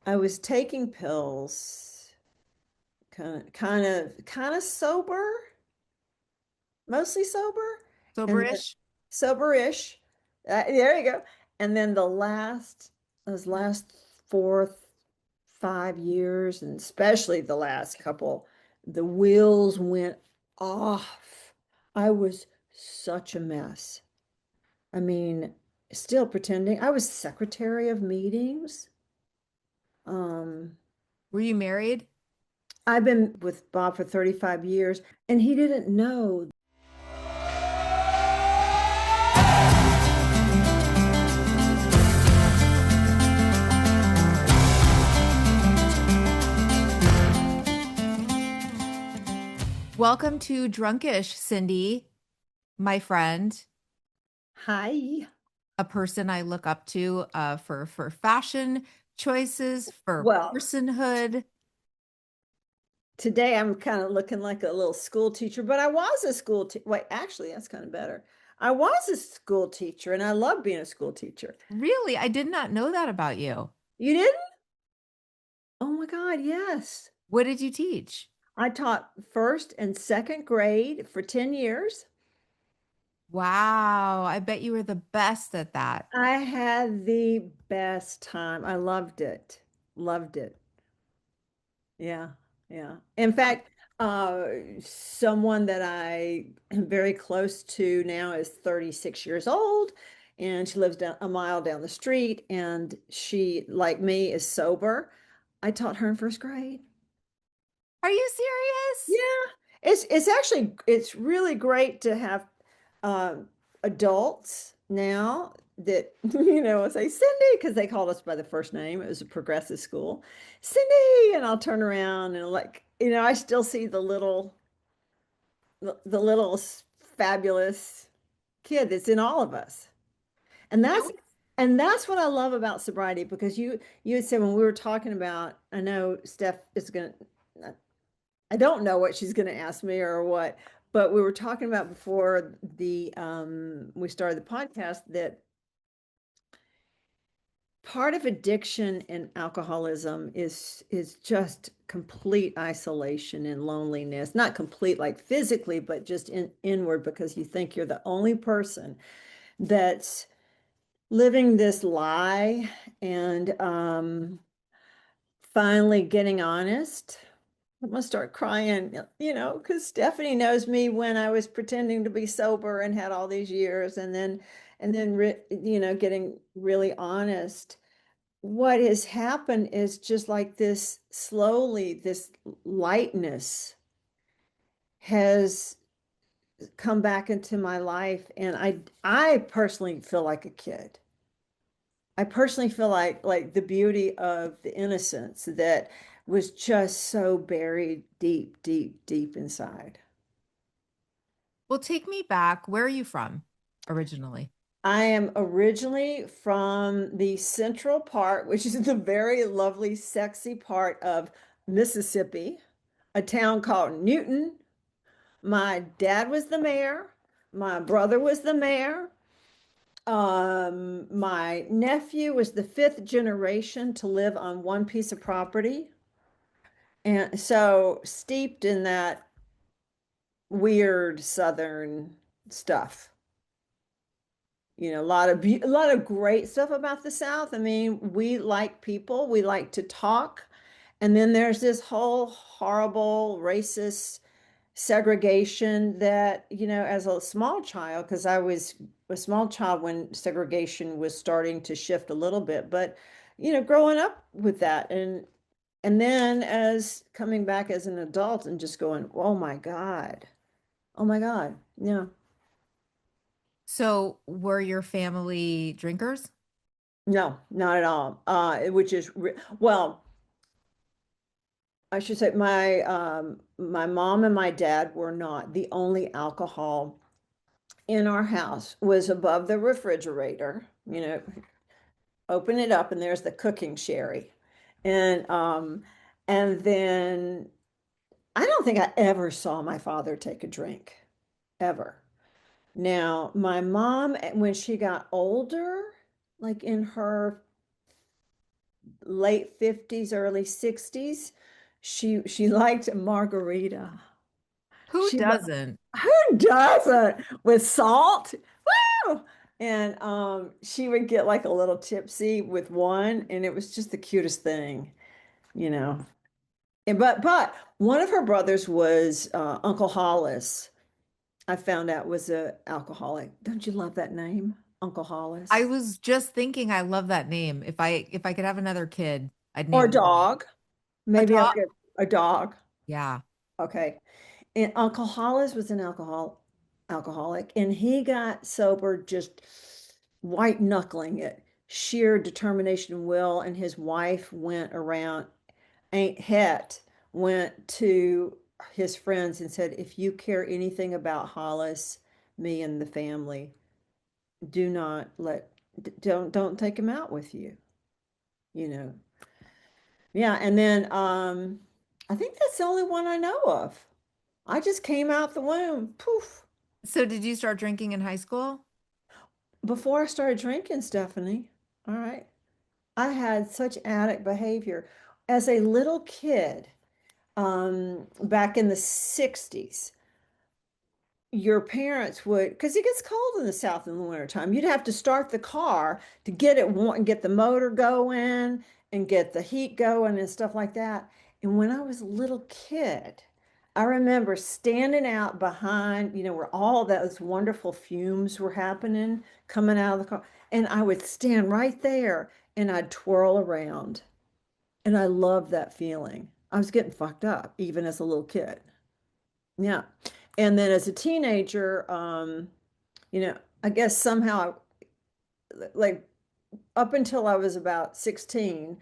I was taking pills, kind of sober, mostly sober, and then Soberish. sober-ish. There you go. And then those last 5 years, and especially the last couple, the wheels went off. I was such a mess. I mean, still pretending I was secretary of meetings. Um, Were you married? I've been with Bob for 35 years, and he didn't know. Welcome to Drunkish, Cindy, my friend, Hi. a person I look up to for fashion choices, for Well, personhood. today I'm kind of looking like a little school teacher, but I was a school te wait, actually, that's kind of better. I was a school teacher, and I love being a school teacher. Really, I did not know that about you. You didn't? Oh my God, yes. What did you teach? I taught first and second grade for 10 years. Wow, I bet you were the best at that. I had the best time. I loved it. Loved it. Yeah, yeah. In fact, someone that I am very close to now is 36 years old, and she lives down a mile down the street, and she, like me, is sober. I taught her in first grade. Are you serious? Yeah, it's actually it's really great to have adults now that say Cindy because they called us by the first name. It was a progressive school, Cindy, and I'll turn around and I still see the little fabulous kid that's in all of us, and You that's know, and that's what I love about sobriety because you had said when we were talking about I know Steph is gonna I don't know what she's going to ask me or what, but we were talking about before the we started the podcast that part of addiction and alcoholism is just complete isolation and loneliness. Not complete like physically, but just inward because you think you're the only person that's living this lie and finally getting honest. I'm gonna start crying, because Stephanie knows me when I was pretending to be sober and had all these years, and then getting really honest. What has happened is just like this slowly, this lightness has come back into my life, and I personally feel like a kid. I personally feel like the beauty of the innocence that was just so buried deep, deep, deep inside. well, take me back. Where are you from originally? I am originally from the central part, which is the very lovely, sexy part of Mississippi, a town called Newton. My dad was the mayor. My brother was the mayor. My nephew was the fifth generation to live on one piece of property. And so steeped in that weird Southern stuff. A lot of great stuff about the South. I mean, we like people, we like to talk. And then there's this whole horrible racist segregation that, as a small child, because I was a small child when segregation was starting to shift a little bit, but growing up with that and then as coming back as an adult and just going, oh my God. Oh my God. Yeah. So, were your family drinkers? No, not at all. Which is well, I should say my mom and my dad were not. The only alcohol in our house was above the refrigerator. Open it up and there's the cooking sherry. And then I don't think I ever saw my father take a drink, ever. Now, my mom, when she got older, like in her late 50s, early 60s. She liked margarita. Who She doesn't? Who doesn't with salt? Woo! And she would get like a little tipsy with one, and it was just the cutest thing, you know. But one of her brothers was Uncle Hollis. I found out was a alcoholic. Don't you love that name, Uncle I Hollis? was just thinking I love that name. If I could have another kid, I'd Or name a him dog. a Maybe I'll dog. get a dog. Yeah. Okay. And Uncle Hollis was an alcoholic, and he got sober just white knuckling it, sheer determination and will. And his wife went around, Aunt Het went to his friends and said, if you care anything about Hollis, me and the family, do not let, don't take him out with you, you know. Yeah, and then I think that's the only one I know of. I just came out the womb, poof. So did you start drinking in high school? Before I started drinking, Stephanie, all right, I had such addict behavior. As a little kid, back in the 60s, your parents would, because it gets cold in the South in the wintertime, you'd have to start the car to get it and get the motor going and get the heat going and stuff like that. And when I was a little kid, I remember standing out behind, where all those wonderful fumes were happening coming out of the car. And I would stand right there and I'd twirl around. And I loved that feeling. I was getting fucked up even as a little kid. Yeah. And then as a teenager, I guess somehow, like up until I was about 16,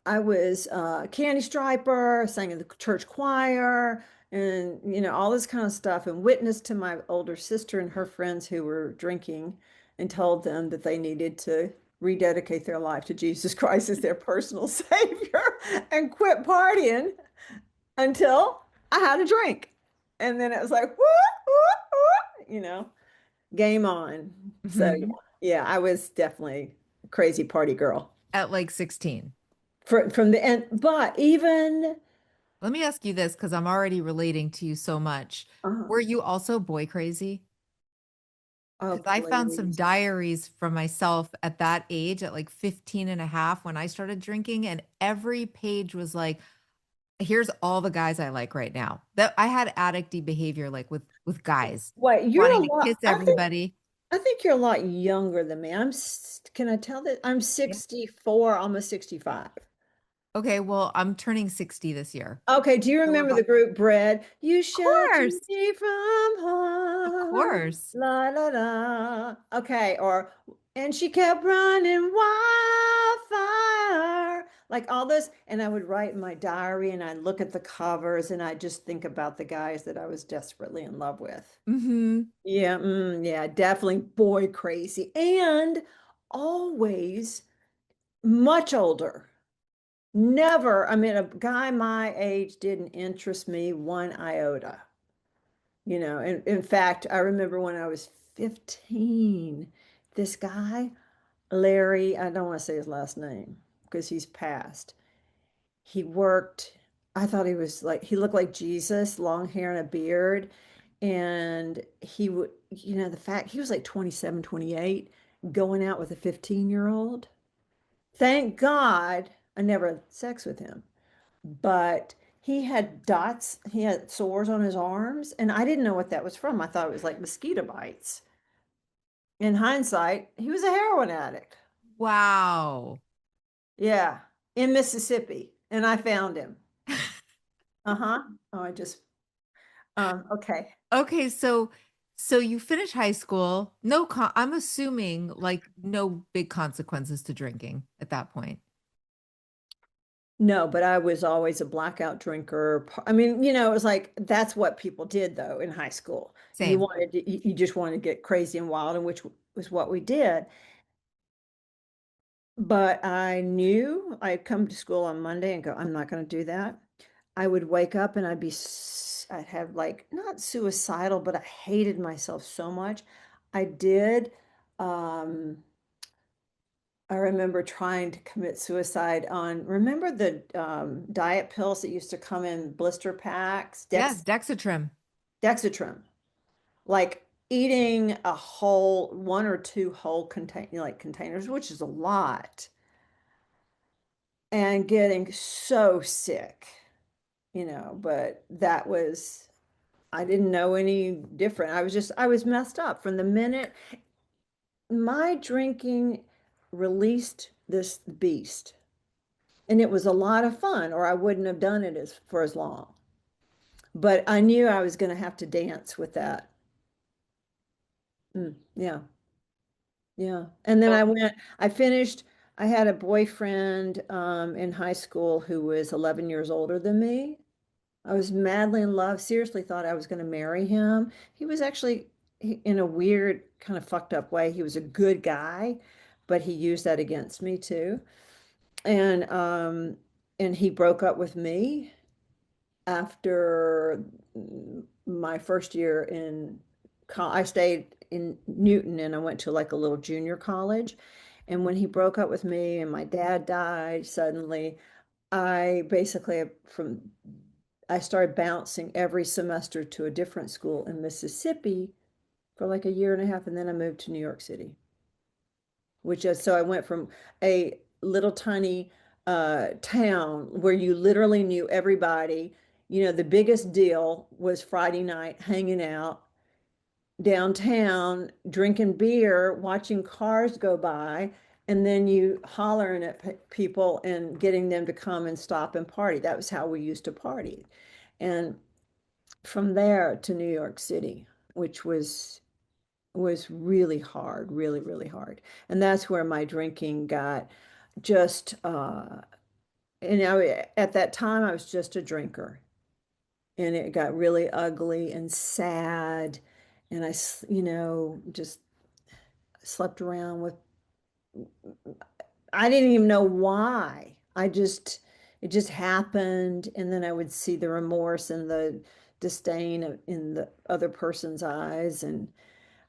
I was a candy striper, sang in the church choir, and, all this kind of stuff, and witnessed to my older sister and her friends who were drinking and told them that they needed to rededicate their life to Jesus Christ as their personal savior and quit partying until I had a drink. And then it was like, game on. So Mhm. yeah, I was definitely a crazy party girl At like 16. from the end. But even Let me ask you this because I'm already relating to you so much. uh, Were you also boy crazy? oh Because I found some please. diaries from myself at that age, at like 15 and a half when I started drinking, and every page was like, here's all the guys I like right now. That I had addicty behavior like with guys, Wait, you're wanting a to kiss lot. everybody. I think you're a lot younger than me. Can I tell that I'm Yeah. 64, almost 65? Okay, well, I'm turning 60 this year. Okay, do you So we're remember the about, group Bread? You of shelter course, me from of harm. course. La la la. Okay, or and she kept running wildfire. Like all this, and I would write in my diary and I'd look at the covers and I'd just think about the guys that I was desperately in love with. Hmm. Yeah, yeah, definitely boy crazy. And always much older. Never, I mean, a guy my age didn't interest me one iota. In fact, I remember when I was 15, this guy, Larry, I don't want to say his last name because he's passed. He worked, I thought he was like, he looked like Jesus, long hair and a beard. And he would, the fact he was like 27, 28, going out with a 15-year-old. Thank God I never had sex with him. But he had dots, he had sores on his arms, and I didn't know what that was from. I thought it was like mosquito bites. In hindsight, he was a heroin addict. Wow. Yeah, in Mississippi, and I found him. Uh-huh. Oh, okay. Okay, so you finish high school. I'm assuming like no big consequences to drinking at that point. No, but I was always a blackout drinker. I mean, it was like that's what people did though in high school. Same. You just wanted to get crazy and wild, and which was what we did. But I knew I'd come to school on Monday and go, I'm not going to do that. I would wake up and I'd have like not suicidal, but I hated myself so much. I did um I remember trying to commit suicide on, remember the diet pills that used to come in blister packs, Yeah, Dexatrim. Dexatrim, like eating a whole one or two whole containers, which is a lot, and getting so sick, but that was, I didn't know any different. I was messed up from the minute my drinking released this beast. And it was a lot of fun, or I wouldn't have done it for as long. But I knew I was going to have to dance with that. Yeah, yeah. And then I finished, I had a boyfriend in high school who was 11 years older than me. I was madly in love, seriously thought I was going to marry him. He was actually, in a weird, kind of fucked up way, he was a good guy, but he used that against me too. And and he broke up with me after my first year in I stayed in Newton and I went to like a little junior college. And when he broke up with me and my dad died suddenly, I basically I started bouncing every semester to a different school in Mississippi for like a year and a half, and then I moved to New York City, which is so I went from a little tiny town where you literally knew everybody. The biggest deal was Friday night hanging out downtown, drinking beer, watching cars go by, and then you hollering at people and getting them to come and stop and party. That was how we used to party. And from there to New York City, which was really hard, really, really hard. And that's where my drinking got just at that time I was just a drinker. And it got really ugly and sad. And just slept around with, I didn't even know why. It just happened. And then I would see the remorse and the disdain in the other person's eyes. And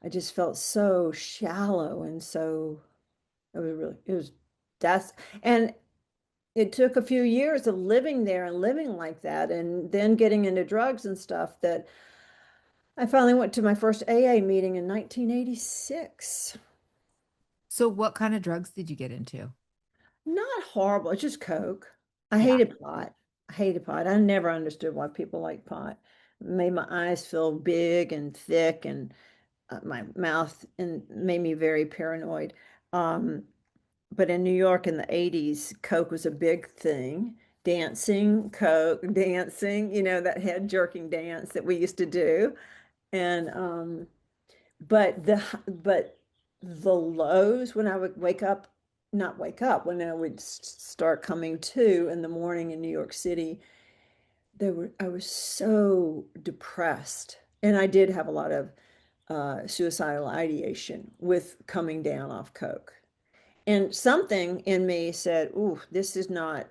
I just felt so shallow and so, it was, that's, and it took a few years of living there and living like that and then getting into drugs and stuff that I finally went to my first AA meeting in 1986. So what kind of drugs did you get into? Not horrible, it's just Coke. I Yeah. hated pot. I hated pot. I never understood why people like pot. It made my eyes feel big and thick and my mouth and made me very paranoid. Um, but in New York in the 80s, Coke was a big thing. Dancing, Coke, dancing, that head jerking dance that we used to do. And but the lows when I would wake up, not wake up, when I would start coming to in the morning in New York City, I was so depressed. And I did have a lot of suicidal ideation with coming down off Coke. And something in me said, "Ooh, this is not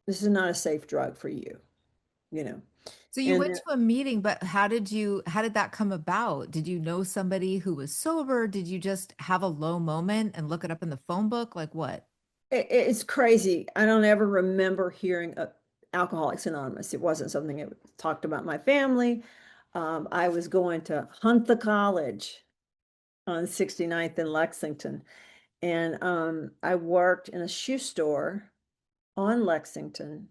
a safe drug for you," you know. So you And went to a meeting, but how did that come about? Did you know somebody who was sober? Did you just have a low moment and look it up in the phone book? Like what? it's crazy. I don't ever remember hearing Alcoholics Anonymous. It wasn't something that was talked about in my family. I was going to Hunt the College on 69th in Lexington, and I worked in a shoe store on Lexington,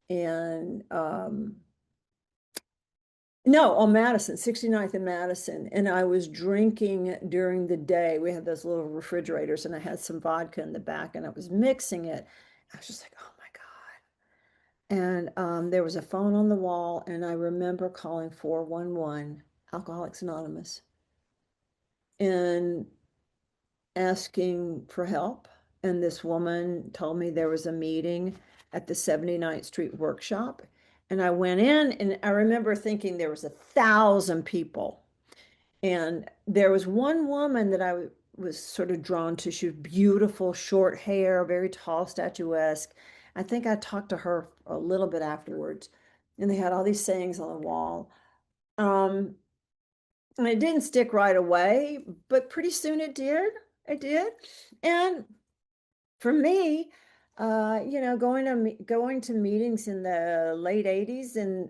and no, on Madison, 69th and Madison. And I was drinking during the day. We had those little refrigerators, and I had some vodka in the back, and I was mixing it. I was just like, oh my God. And there was a phone on the wall, and I remember calling 411, Alcoholics Anonymous, and asking for help. And this woman told me there was a meeting at the 79th Street workshop. And I went in, and I remember thinking there was 1,000 people. And there was one woman that I was sort of drawn to. She was beautiful, short hair, very tall, statuesque. I think I talked to her a little bit afterwards. And they had all these sayings on the wall. Um, and it didn't stick right away, but pretty soon it did. I did. And for me, going to meetings in the late 80s in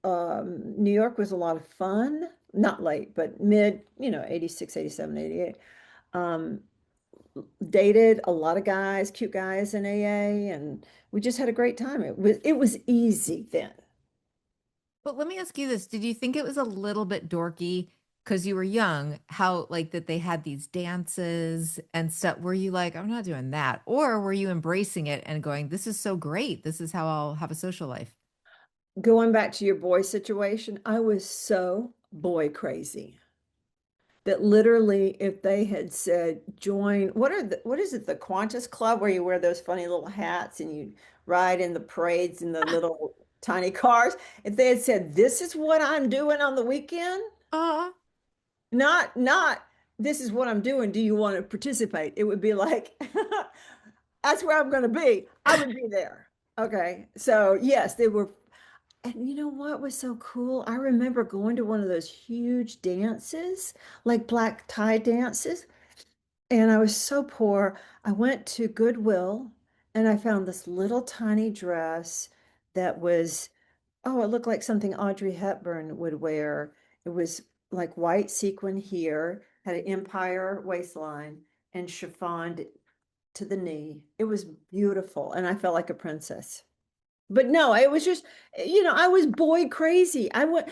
New York was a lot of fun. Not late, but mid, 86, 87, 88. Um, Dated a lot of guys, cute guys in AA, and we just had a great time. It was easy then. But let me ask you this. Did you think it was a little bit dorky because you were young, how like that they had these dances and stuff? Were you like, I'm not doing that? Or were you embracing it and going, this is so great. This is how I'll have a social life? Going back to your boy situation, I was so boy crazy that literally if they had said join, what is it, the Qantas Club where you wear those funny little hats and you ride in the parades in the little tiny cars, if they had said this is what I'm doing on the weekend, Uh, not this is what I'm doing, do you want to participate, it would be like that's where I'm going to be, I would be there. Okay, so yes, they were. And you know what was so cool? I remember going to one of those huge dances, like black tie dances, and I was so poor. I went to Goodwill and I found this little tiny dress that was, oh, it looked like something Audrey Hepburn would wear. It was like white sequin here, had an empire waistline, and chiffoned to the knee. It was beautiful, and I felt like a princess. But no, it was just, I was boy crazy. I went,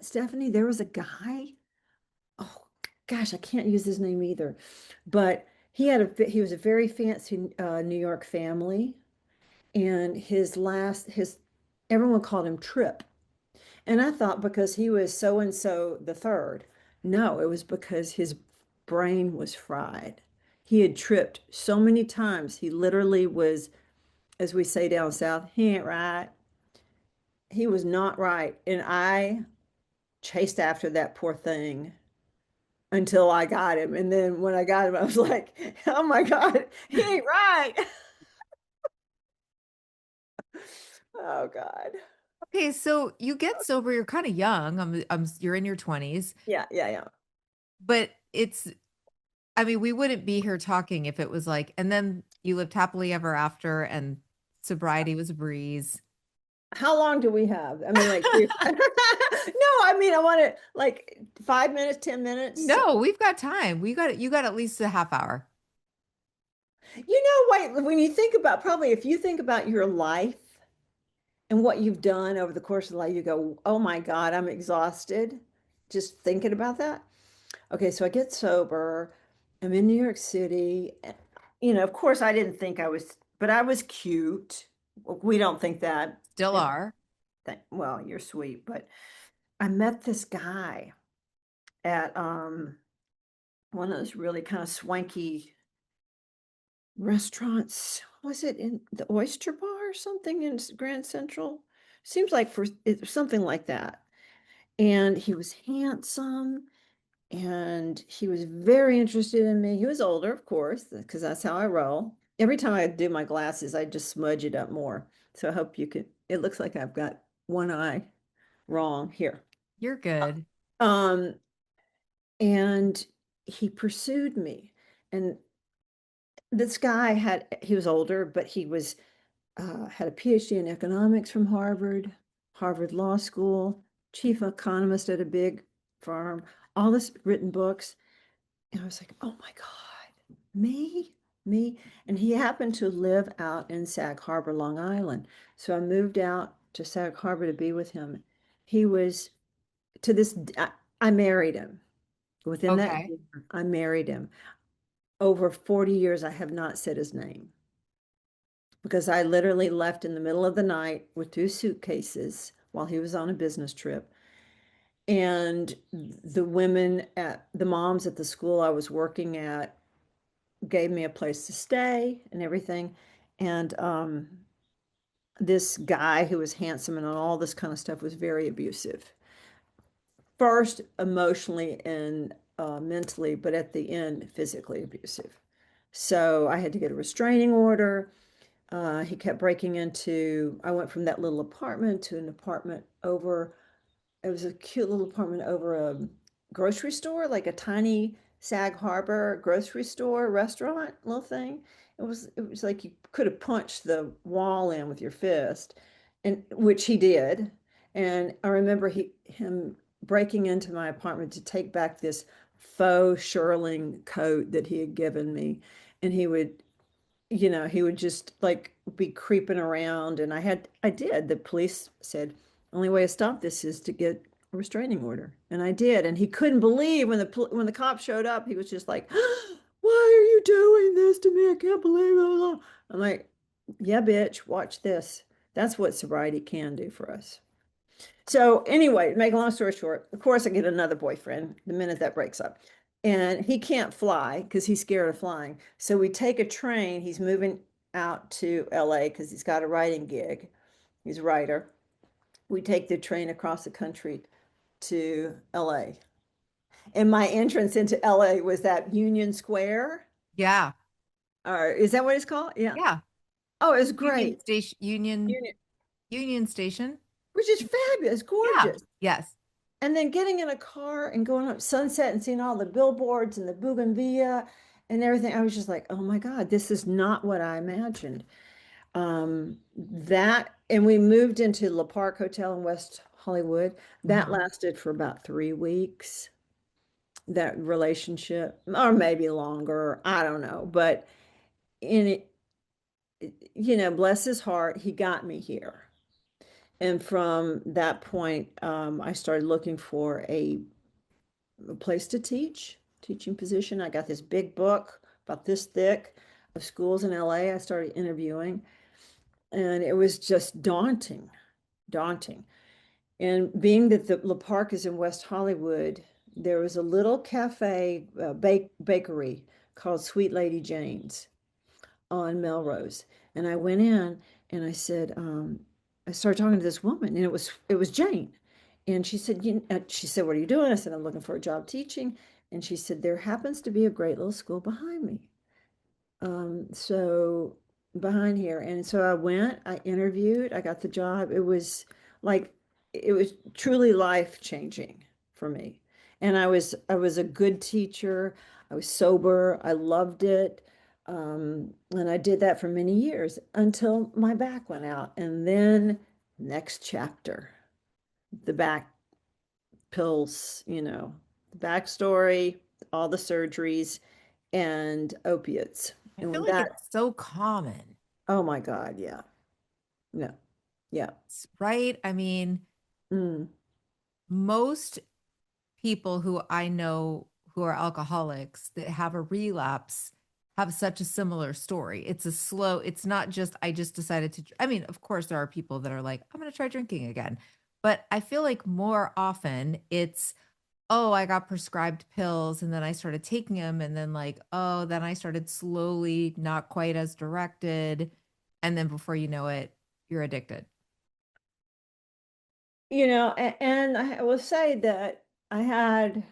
Stephanie, there was a guy. Oh gosh, I can't use his name either. But he was a very fancy New York family. And everyone called him Trip. And I thought because he was so and so the third. No, it was because his brain was fried. He had tripped so many times. He literally was, as we say down south, he ain't right. He was not right. And I chased after that poor thing until I got him. And then when I got him, I was like, oh my God, he ain't right. Oh God. okay, so you get sober, you're kind of young. You're in your 20s, Yeah, yeah, yeah. but I mean, we wouldn't be here talking if it was like, and then you lived happily ever after and sobriety was a breeze. How long do we have? I mean, like, no, I mean, I want to like 5 minutes, 10 minutes. No, we've got time. You got at least a half hour. Wait, when you think about, probably if you think about your life and what you've done over the course of life, you go, oh my God, I'm exhausted just thinking about that. Okay, so I get sober. I'm in New York City. Of course, I didn't think I was, but I was cute. We don't think that. Still are. Well, you're sweet, but I met this guy at one of those really kind of swanky restaurants. Was it in the Oyster Bar or something in Grand Central? Seems like for it, something like that. And he was handsome and he was very interested in me. He was older, of course, because that's how I roll. Every time I do my glasses, I just smudge it up more. So I hope you can. It looks like I've got one eye wrong here. You're good. Um, and he pursued me. And this guy he was older, but he was had a PhD in economics from Harvard, Harvard Law School, chief economist at a big firm, all this written books. And I was like, oh my God, me. And he happened to live out in Sag Harbor, Long Island. So I moved out to Sag Harbor to be with him. He was to this, I married him. Within that Okay. year, I married him. Over 40 years, I have not said his name because I literally left in the middle of the night with two suitcases while he was on a business trip. And the moms at the school I was working at gave me a place to stay and everything. And this guy who was handsome and all this kind of stuff was very abusive. First, emotionally and mentally, but at the end, physically abusive. So I had to get a restraining order. He kept breaking into, I went from that little apartment to an apartment over, it was a cute little apartment over a grocery store, like a tiny Sag Harbor grocery store restaurant little thing. It was like you could have punched the wall in with your fist, and which he did. And I remember him breaking into my apartment to take back this faux shearling coat that he had given me, and he would just like be creeping around. And I did. The police said, only way to stop this is to get a restraining order. And I did. And he couldn't believe when the cop showed up, he was just like, why are you doing this to me? I can't believe it. I'm like, yeah, bitch, watch this. That's what sobriety can do for us. So anyway, make a long story short, of course I get another boyfriend the minute that breaks up. And he can't fly because he's scared of flying. So we take a train. He's moving out to LA because he's got a writing gig. He's a writer. We take the train across the country to LA. And my entrance into LA was that Union Square. Yeah. Or is that what it's called? Yeah. Yeah. Oh, it's Union great. Station, Union, Union Station. which is fabulous, Yeah. gorgeous. Yes. And then getting in a car and going up Sunset and seeing all the billboards and the bougainvillea and everything, I was just like, oh my God, this is not what I imagined. And we moved into La Park Hotel in West Hollywood. That Uh-huh. lasted for about 3 weeks, that relationship, or maybe longer. I don't know. But in it, bless his heart, he got me here. And from that point, I started looking for a place to teaching position. I got this big book about this thick of schools in LA. I started interviewing, and it was just daunting, daunting. And being that the Park is in West Hollywood, there was a little cafe, bakery called Sweet Lady Jane's on Melrose. And I went in and I started talking to this woman, and it was Jane. And she said, what are you doing? I said, I'm looking for a job teaching. And she said, there happens to be a great little school behind me. So behind here. And so I went, I interviewed, I got the job. Like, it was truly life changing for me. And I was a good teacher. I was sober. I loved it. And I did that for many years until my back went out. And then next chapter, the back pills, the backstory, all the surgeries and opiates. I And feel when like that, it's so common, oh my God, yeah. No. Yeah. right? I mean, Mm. most people who I know who are alcoholics that have a relapse have such a similar story. It's a slow, it's not just, I just decided to, I mean, of course, there are people that are like, I'm going to try drinking again. But I feel like more often it's, oh, I got prescribed pills and then I started taking them. And then, like, oh, then I started slowly, not quite as directed. And then before you know it, you're addicted. And I will say that I had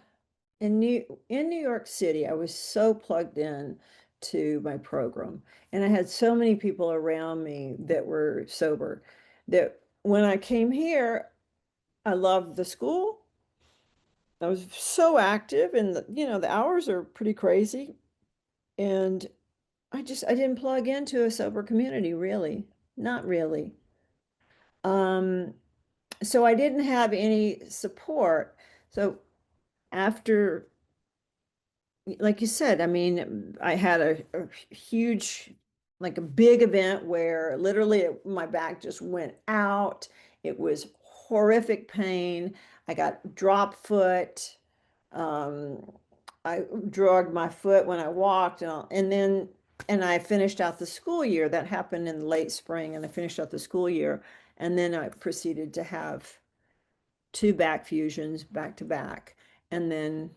in New York City, I was so plugged in to my program, and I had so many people around me that were sober that when I came here, I loved the school. I was so active, and the hours are pretty crazy, and I didn't plug into a sober community, really, not really. Um, so I didn't have any support. So after, like you said, I mean, I had a huge, like a big event where literally my back just went out. It was horrific pain. I got drop foot. Um, I drugged my foot when I walked, and I finished out the school year. That happened in the late spring, and I finished out the school year, and then I proceeded to have two back fusions back to back, and then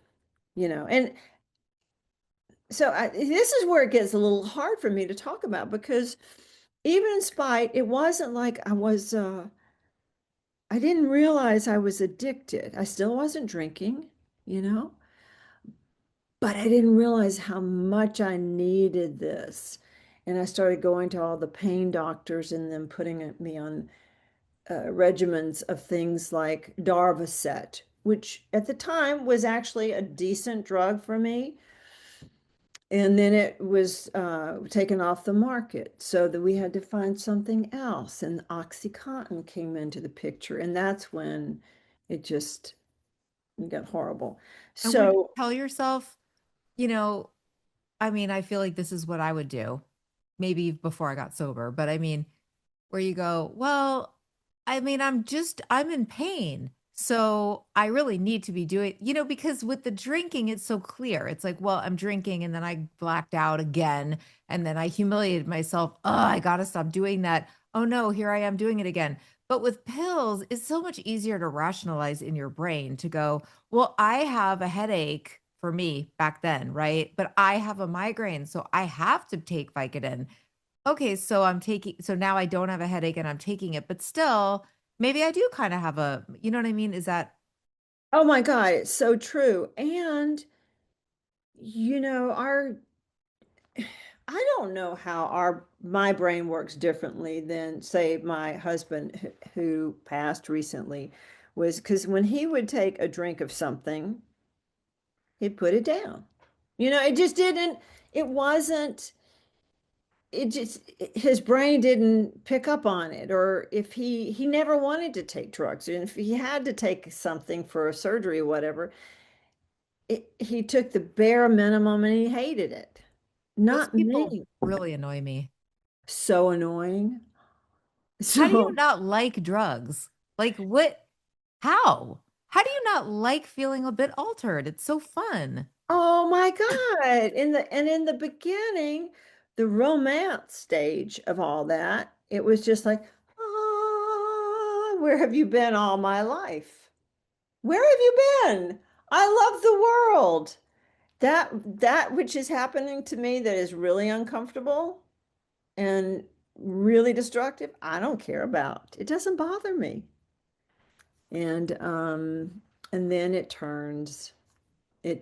and so this is where it gets a little hard for me to talk about because even in spite, it wasn't like I didn't realize I was addicted. I still wasn't drinking, you know, but I didn't realize how much I needed this. And I started going to all the pain doctors and then putting me on regimens of things like Darvocet which at the time was actually a decent drug for me. And then it was taken off the market, so that we had to find something else. And OxyContin came into the picture, and that's when it just got horrible. And would you So, tell yourself, you know, I mean, I feel like this is what I would do, maybe before I got sober, but I mean, where you go, well, I mean, I'm in pain. So I really need to be doing, because with the drinking, it's so clear. It's like, well, I'm drinking and then I blacked out again. And then I humiliated myself. Oh, I got to stop doing that. Oh no, here I am doing it again. But with pills, it's so much easier to rationalize in your brain to go, well, I have a headache for me back then, right? But I have a migraine. So I have to take Vicodin. Okay, so now I don't have a headache and I'm taking it, but still, maybe I do kind of have you know what I mean? Is that oh my God, it's so true. And, our I don't know how my brain works differently than, say, my husband who passed recently, was because when he would take a drink of something, he'd put it down. It just didn't, it wasn't, it just, his brain didn't pick up on it. Or if he never wanted to take drugs, and if he had to take something for a surgery or whatever, he took the bare minimum and he hated it. those Not people me. really annoy me. So annoying. How do you So, not like drugs? Like what? How? How do you not like feeling a bit altered? It's so fun. oh my God. In the beginning, the romance stage of all that, it was just like, where have you been all my life? Where have you been? I love the world. That which is happening to me that is really uncomfortable and really destructive, I don't care about. It doesn't bother me. And then it turns and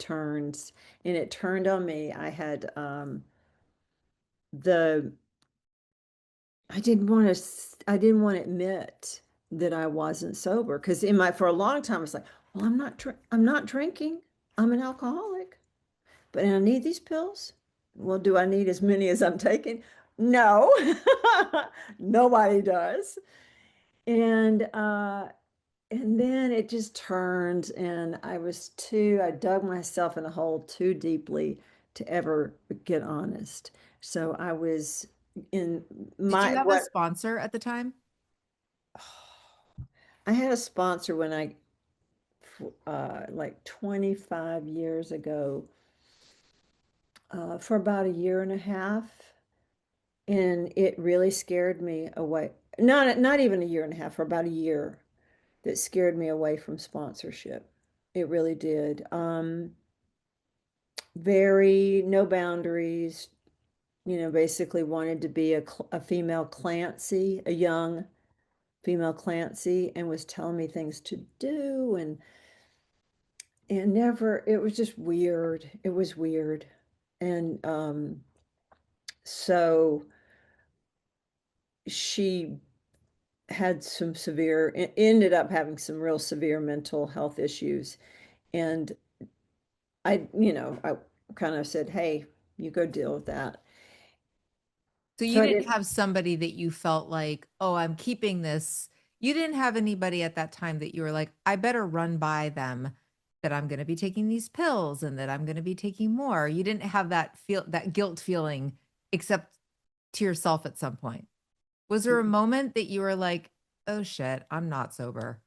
it turned on me. The I didn't want to admit that I wasn't sober, because for a long time it's like, well, I'm not drinking. I'm an alcoholic, but I need these pills. Well, do I need as many as I'm taking? No. Nobody does. And and then it just turned, and I dug myself in a hole too deeply to ever get honest. So I was in Did you my have a what sponsor at the time? I had a sponsor when like 25 years ago, for about a year and a half, and it really scared me away. Not even a year and a half, for about a year, that scared me away from sponsorship. It really did. Very no boundaries, basically wanted to be a female Clancy, a young female Clancy, and was telling me things to do, and never, it was just weird. It was weird. And so she ended up having some real severe mental health issues. And I kind of said, hey, you go deal with that. So So you I didn't didn't. have somebody that you felt like, oh, I'm keeping this. You didn't have anybody at that time that you were like, I better run by them that I'm going to be taking these pills and that I'm going to be taking more. You didn't have that guilt feeling except to yourself at some point. Was there a moment that you were like, oh shit, I'm not sober?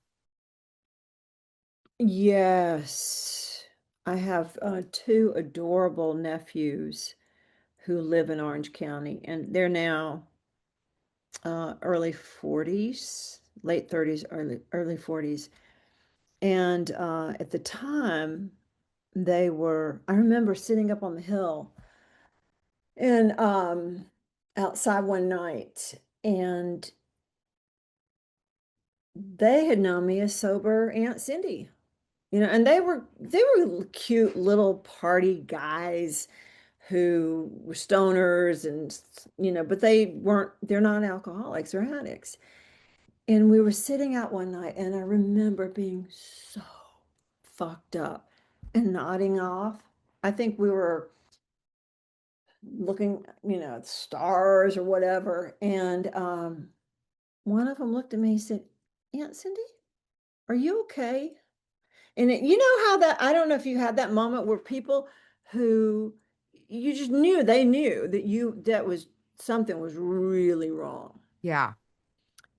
Yes, I have two adorable nephews who live in Orange County, and they're now early 40s, late 30s, early 40s. And at the time, I remember sitting up on the hill and outside one night, and they had known me as sober Aunt Cindy. And they were cute little party guys who were stoners, and but they're not alcoholics, they're addicts. And we were sitting out one night, and I remember being so fucked up and nodding off. I think we were looking, at stars or whatever. And one of them looked at me and said, Aunt Cindy, are you okay? And you know how that, I don't know if you had that moment where people who you just knew, they knew that that was something was really wrong. Yeah.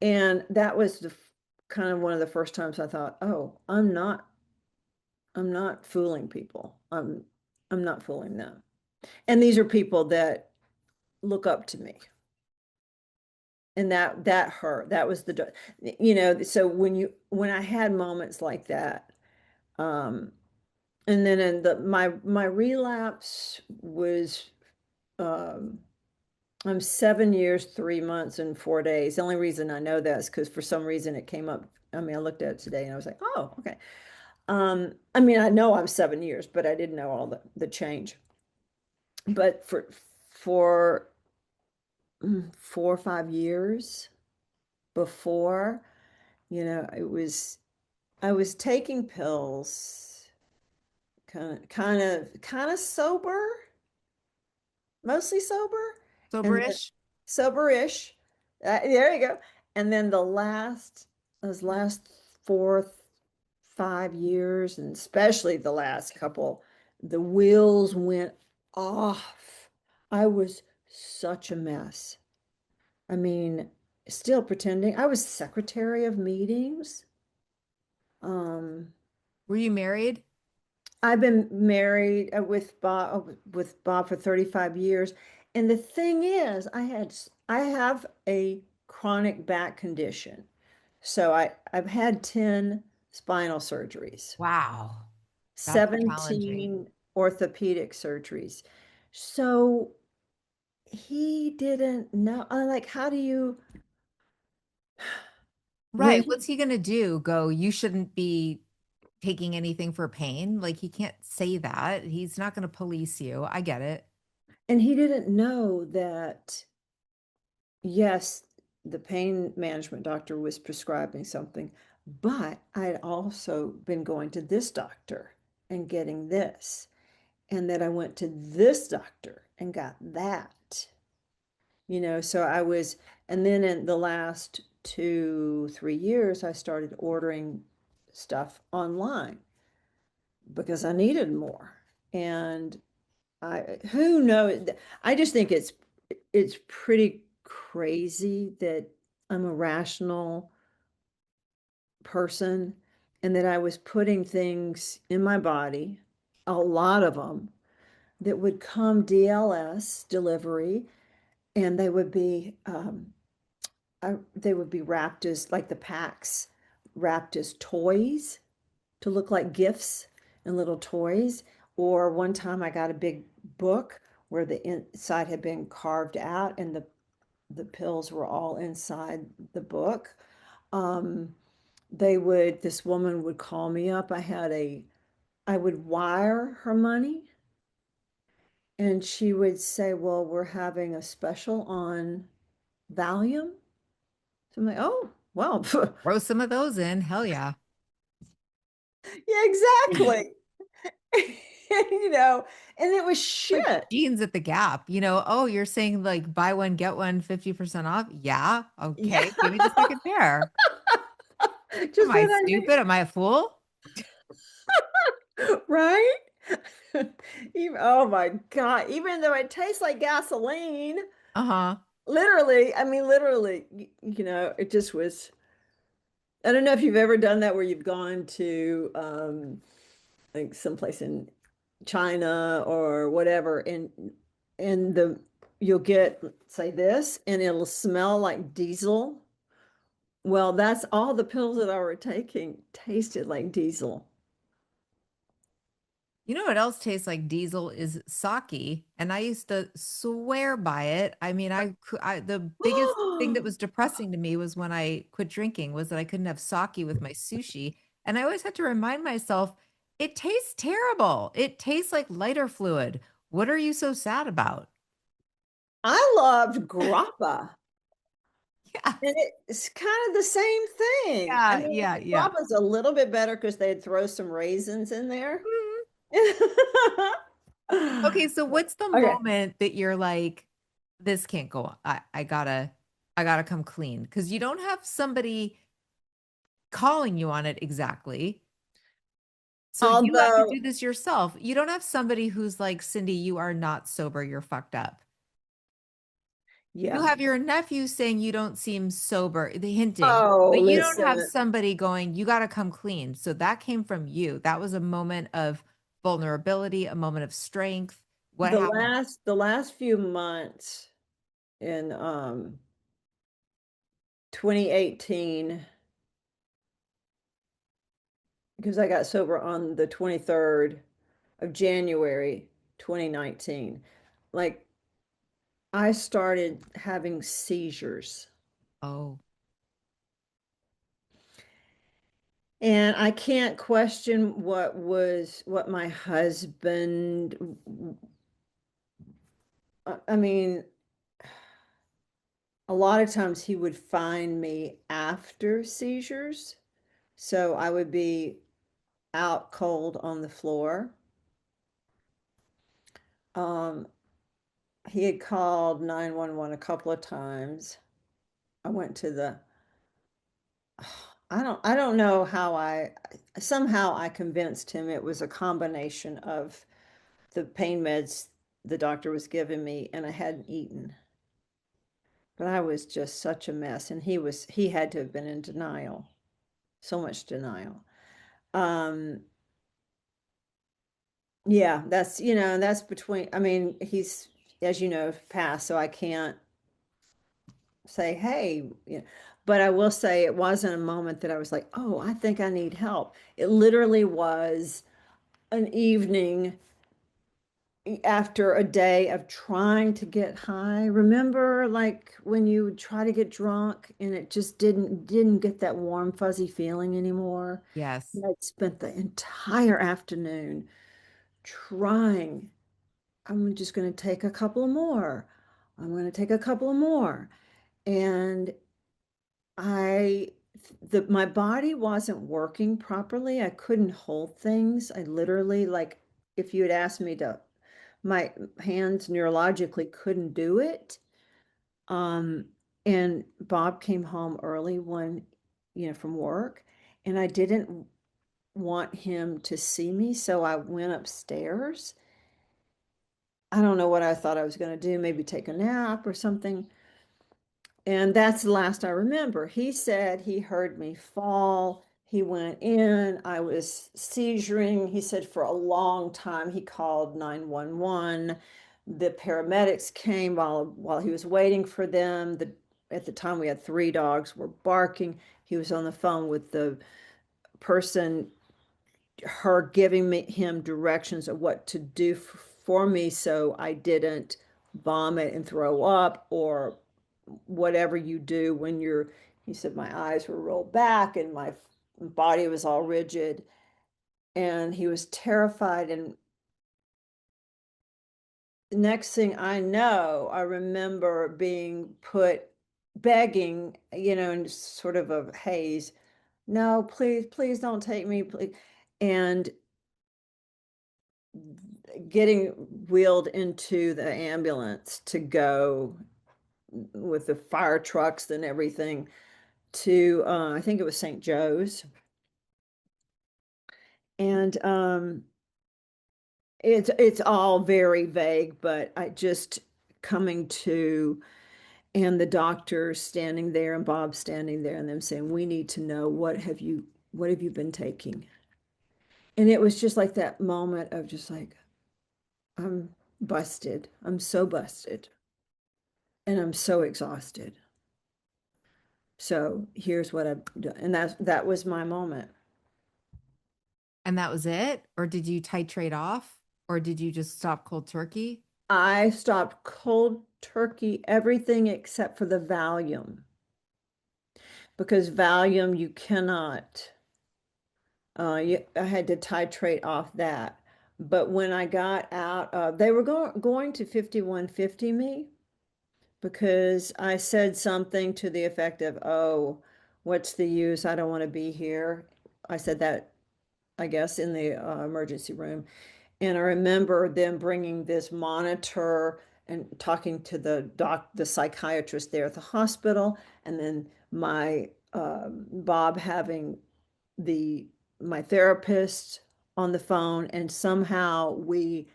And that was kind of one of the first times I thought, oh, I'm not fooling people. I'm not fooling them. And these are people that look up to me. And that hurt. That was so when I had moments like that, and then my relapse was, um I'm 7 years, 3 months, and 4 days. The only reason I know that is because for some reason it came up. I mean, I looked at it today and I was like, oh, okay. I mean, I know I'm 7 years, but I didn't know all the change. But for 4 or 5 years before, I was taking pills, kind of sober, mostly sober, and then Soberish. sober-ish. There you go. And then those last 4, 5 years, and especially the last couple, the wheels went off. I was such a mess. I mean, still pretending. I was secretary of meetings. Um, Were you married? I've been married with Bob for 35 years. And the thing is, I have a chronic back condition. So I've had 10 spinal surgeries, Wow. That's challenging. 17 orthopedic surgeries. So he didn't know. I'm like, how do you when Right. What's he going to do? Go, you shouldn't be taking anything for pain? Like he can't say that. He's not going to police you. I get it. and he didn't know that, yes, the pain management doctor was prescribing something, but I had also been going to this doctor and getting this, and that I went to this doctor and got that. So and then in the last 2, 3 years, I started ordering stuff online because I needed more. And who knows? I just think it's pretty crazy that I'm a rational person and that I was putting things in my body, a lot of them that would come DLS delivery, and they would be wrapped as like the packs, wrapped as toys to look like gifts and little toys. Or one time I got a big book where the inside had been carved out and the pills were all inside the book. Um, this woman would call me up. I would wire her money and she would say, well, we're having a special on Valium. So I'm like, oh, well, Throw some of those in. Hell yeah. yeah, exactly. you know, and it was Like shit. jeans at the Gap, oh, you're saying like buy one, get one 50% off? Yeah. Yeah. Okay. Give me the second pair. Am Just I what I stupid? Am I a fool? need, right? Oh my God. Even though it tastes like gasoline, Uh-huh. literally, I mean, literally, it just was. I don't know if you've ever done that where you've gone to like someplace in China or whatever, and you'll get, say, this, and it'll smell like diesel. Well, that's all the pills that I were taking tasted like diesel. You know what else tastes like diesel is sake, and I used to swear by it. I mean, the biggest thing that was depressing to me was when I quit drinking was that I couldn't have sake with my sushi, and I always had to remind myself, it tastes terrible. It tastes like lighter fluid. What are you so sad about? I loved grappa. And it's kind of the same thing. I Yeah, mean, yeah, the yeah. guava's a little bit better because they'd throw some raisins in there. Mhm. Okay, so what's the Okay. moment that you're like, this can't go on. I gotta come clean? Because you don't have somebody calling you on it exactly. So you have to Although, do this yourself. You don't have somebody who's like, Cindy, you are not sober, you're fucked up. You yeah. have your nephew saying you don't seem sober, the hinting, Oh, but you don't have listen, somebody going, you got to come clean. So that came from you. That was a moment of vulnerability, a moment of strength. What happened? the last few months in 2018, because I got sober on the 23rd of January 2019, like I started having seizures. Oh, And I can't question what my husband, I mean, a lot of times he would find me after seizures. So I would be out cold on the floor. Um, he had called 911 a couple of times. I went to the, I don't know how somehow I convinced him it was a combination of the pain meds the doctor was giving me and I hadn't eaten. But I was just such a mess and he had to have been in denial. So much denial. Um, yeah, that's, that's between, I mean, he's, as you know, passed, so I can't say, hey, but I will say it wasn't a moment that I was like, oh, I think I need help. It literally was an evening after a day of trying to get high. Remember, like when you try to get drunk and it just didn't get that warm, fuzzy feeling anymore. yes. And I'd spent the entire afternoon trying. I'm just going to take a couple more. I'm going to take a couple more. And I, my body wasn't working properly. I couldn't hold things. I literally, like, if you had asked me to, my hands neurologically couldn't do it. Um, and Bob came home early from work, and I didn't want him to see me, so I went upstairs. I don't know what I thought I was going to do, maybe take a nap or something. And that's the last I remember. He said he heard me fall. He went in. I was seizuring. He said for a long time he called 911. The paramedics came while he was waiting for them. At the time we had three dogs were barking. He was on the phone with the person, her giving him directions of what to do for me so I didn't vomit and throw up or whatever you do when he said my eyes were rolled back and my body was all rigid and he was terrified. And the next thing I know, I remember being begging, in sort of a haze, no, please, please don't take me, please. And getting wheeled into the ambulance to go with the fire trucks and everything to I think it was St. Joe's. And it's all very vague, but I just coming to and the doctor standing there and Bob standing there and them saying, we need to know what have you been taking? And it was just like that moment of just like, I'm busted. I'm so busted. And I'm so exhausted. So here's what I've done. And that was my moment. And that was it? Or did you titrate off? Or did you just stop cold turkey? I stopped cold turkey, everything except for the Valium, because Valium you cannot. I had to titrate off that. But when I got out, they were going to 5150 me, because I said something to the effect of, "Oh, what's the use? I don't want to be here." I said that, I guess, in the emergency room. And I remember them bringing this monitor and talking to the psychiatrist there at the hospital, and then my Bob having the my therapist on the phone, and somehow we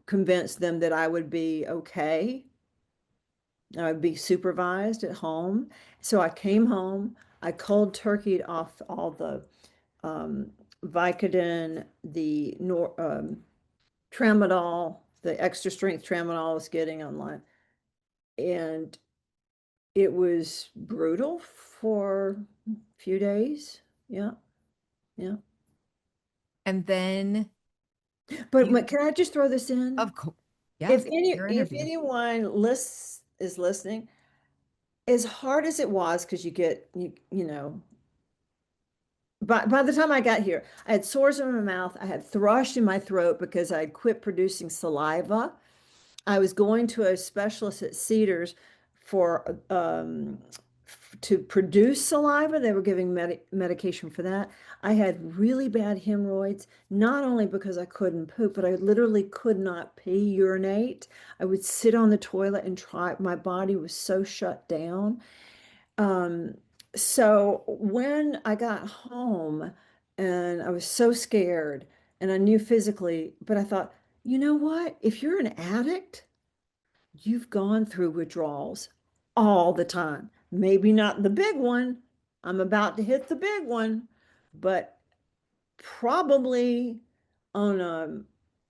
convinced them that I would be okay. I would be supervised at home. So I came home. I cold turkeyed off all the um, Vicodin, the tramadol, the extra strength tramadol I was getting online. And it was brutal for a few days. Yeah, yeah. And then But you, can I just throw this in? of course, yes, your If interview. anyone is listening, as hard as it was, because you know, by the time I got here, I had sores in my mouth, I had thrush in my throat because I had quit producing saliva. I was going to a specialist at Cedars for to produce saliva. They were giving medication for that. I had really bad hemorrhoids, not only because I couldn't poop, but I literally could not pee, urinate. I would sit on the toilet and try. My body was so shut down. Um, so when I got home and I was so scared and I knew physically, but I thought, you know what? If you're an addict, you've gone through withdrawals all the time. Maybe not the big one. I'm about to hit the big one, but probably on a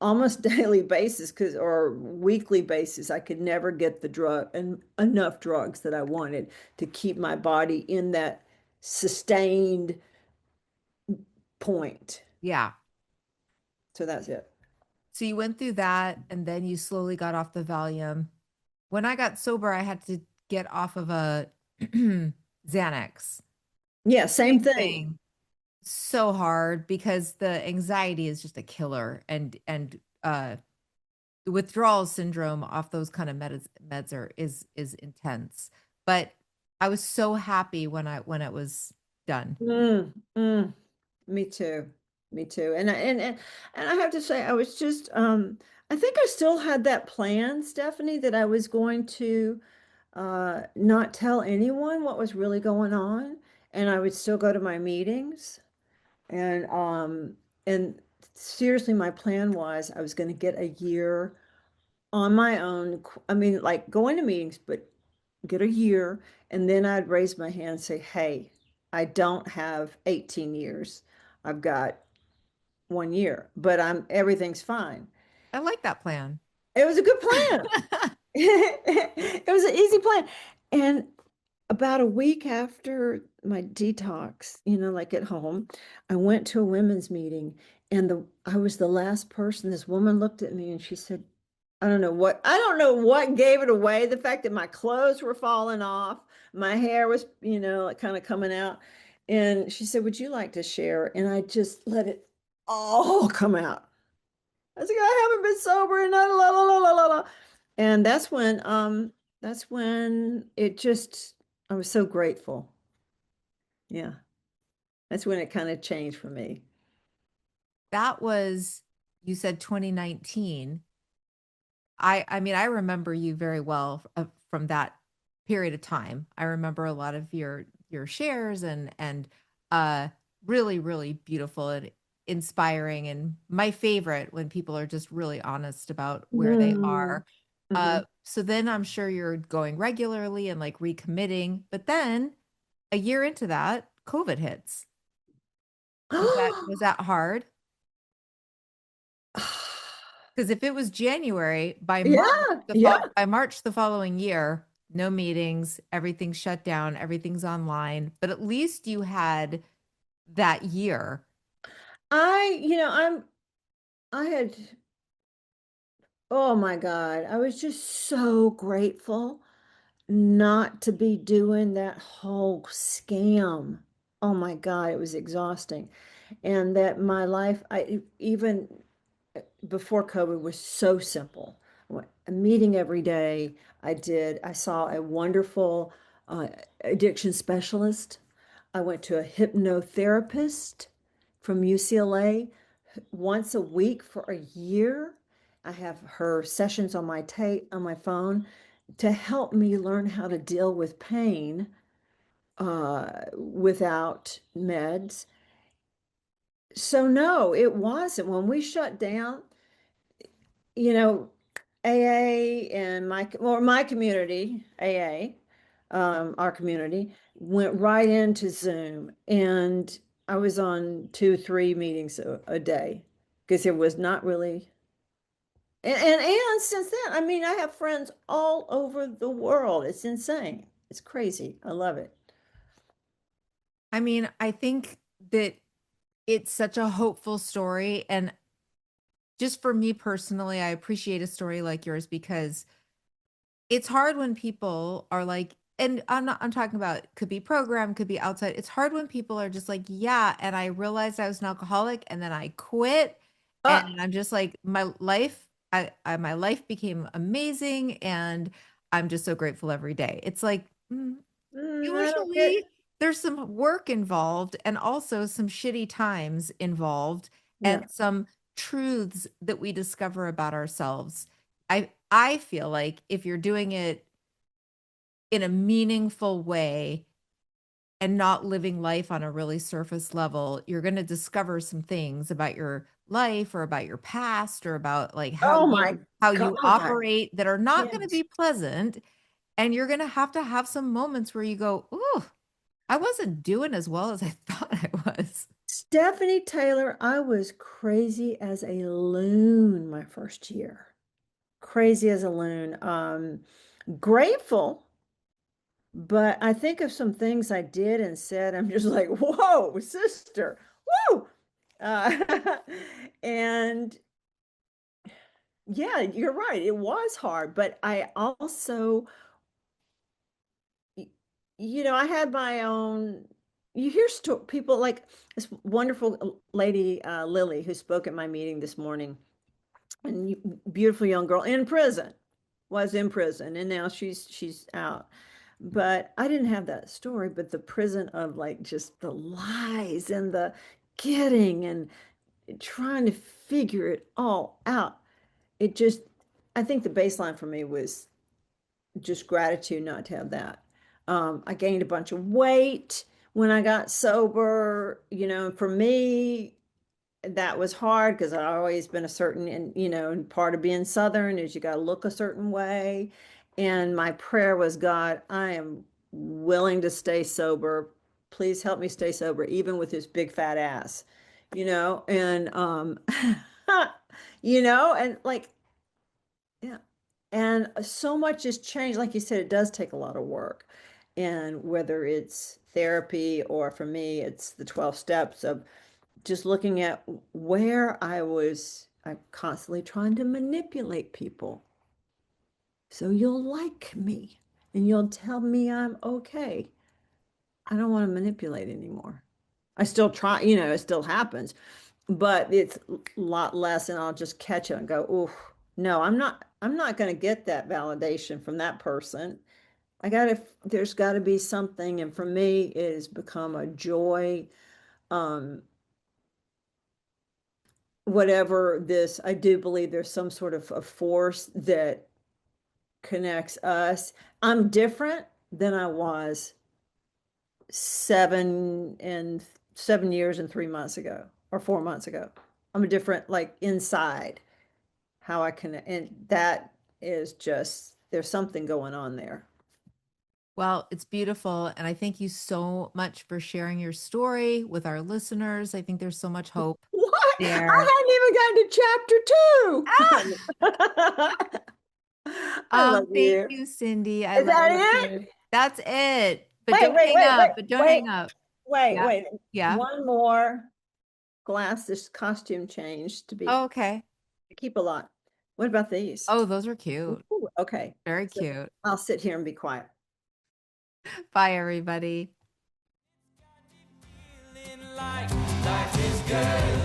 almost daily basis, because or weekly basis, I could never get the drug and enough drugs that I wanted to keep my body in that sustained point. Yeah. So that's it. So you went through that and then you slowly got off the Valium. When I got sober, I had to get off of a Xanax. Yeah, same Same thing. thing. So hard because the anxiety is just a killer and the withdrawal syndrome off those kind of meds is intense. But I was so happy when it was done. Mm, mm. Me too. Me too. And I have to say, I was just I think I still had that plan, Stephanie, that I was going to not tell anyone what was really going on, and I would still go to my meetings. And seriously, my plan was I was going to get a year on my own. I mean, like going to meetings, but get a year, and then I'd raise my hand and say, "Hey, I don't have 18 years. I've got 1 year, but everything's fine." I like that plan. It was a good plan. It was an easy plan. And about a week after my detox, like at home, I went to a women's meeting, and I was the last person. This woman looked at me and she said, I don't know what gave it away. The fact that my clothes were falling off, my hair was, like kind of coming out. And she said, "Would you like to share?" And I just let it all come out. I was like, "I haven't been sober and la la la la la la la." And that's when it just I was so grateful. Yeah. That's when it kind of changed for me. That was, you said 2019. I mean, I remember you very well from that period of time. I remember a lot of your shares and really really beautiful and inspiring, and my favorite when people are just really honest about where they Mm. are. Hmm. So then I'm sure you're going regularly and like recommitting, but then a year into that, COVID hits. Was that hard? Because if it was January, Yeah, yeah. By March the following year, no meetings, everything's shut down, everything's online. But at least you had that year. I, you know, I'm I had oh my God, I was just so grateful not to be doing that whole scam. Oh my God, it was exhausting. And that my life, I even before COVID was so simple. a meeting every day. I saw a wonderful addiction specialist. I went to a hypnotherapist from UCLA once a week for a year. I have her sessions on my tape on my phone to help me learn how to deal with pain without meds. So no, it wasn't. When we shut down, you know, AA and my community, AA, our community, went right into Zoom. And I was on 2, 3 meetings a day because there was not really. And since then, I mean, I have friends all over the world. It's insane. It's crazy. I love it. I mean, I think that it's such a hopeful story. And just for me personally, I appreciate a story like yours because it's hard when people are like, and I'm talking about could be programmed, could be outside. It's hard when people are just like, yeah, and I realized I was an alcoholic and then I quit. And Uh, I'm just like, my life, my life became amazing and I'm just so grateful every day. It's like, I don't get. usually there's some work involved and also some shitty times involved and Yeah. some truths that we discover about ourselves. I feel like if you're doing it in a meaningful way and not living life on a really surface level, you're going to discover some things about your life or about your past or about like Oh my how you God. operate that are not going to Yes. be pleasant, and you're going to have some moments where you go, "Ooh, I wasn't doing as well as I thought I was." Stefanie Taylor, I was crazy as a loon my first year. Crazy as a loon. Grateful, but I think of some things I did and said, I'm just like, whoa, sister, whoa. Uh, and yeah, you're right. It was hard, but I also, y- I had my own. You hear people like this wonderful lady, Lily, who spoke at my meeting this morning, and beautiful young girl in prison, was in prison, and now she's out. But I didn't have that story, but the prison of like just the lies and the getting and trying to figure it all out. It just, I think the baseline for me was just gratitude not to have that. I gained a bunch of weight when I got sober. For me, that was hard because I'd always been a certain, and part of being Southern is you got to look a certain way. And my prayer was, God, I am willing to stay sober. Please help me stay sober, even with this big fat ass, and, and like, yeah. And so much has changed. Like you said, it does take a lot of work. And whether it's therapy or for me, it's the 12 steps of just looking at where I'm constantly trying to manipulate people. So you'll like me and you'll tell me I'm okay. I don't want to manipulate anymore. I still try, it still happens, but it's a lot less, and I'll just catch it and go, "Oh, no, I'm not going to get that validation from that person. There's got to be something." And for me, it has become a joy. Um, Whatever this, I do believe there's some sort of a force that connects us. I'm different than I was 7 years and 3 months ago or 4 months ago. I'm a different, like inside how I can, and that is just, there's something going on there. Well, it's beautiful. And I thank you so much for sharing your story with our listeners. I think there's so much hope What? there. I hadn't even gotten to chapter 2. I love Thank you. you, Cindy. I Is love that you it? too. That's it. But Wait, don't wait, hang wait, wait, up. But don't wait, hang up. wait, Yeah. wait. Yeah. One more glass, this costume change to be Oh, okay. keep a lot. What about these? Oh, those are cute. Ooh, okay. Very So cute. I'll sit here and be quiet. Bye, everybody. Feeling like life is good.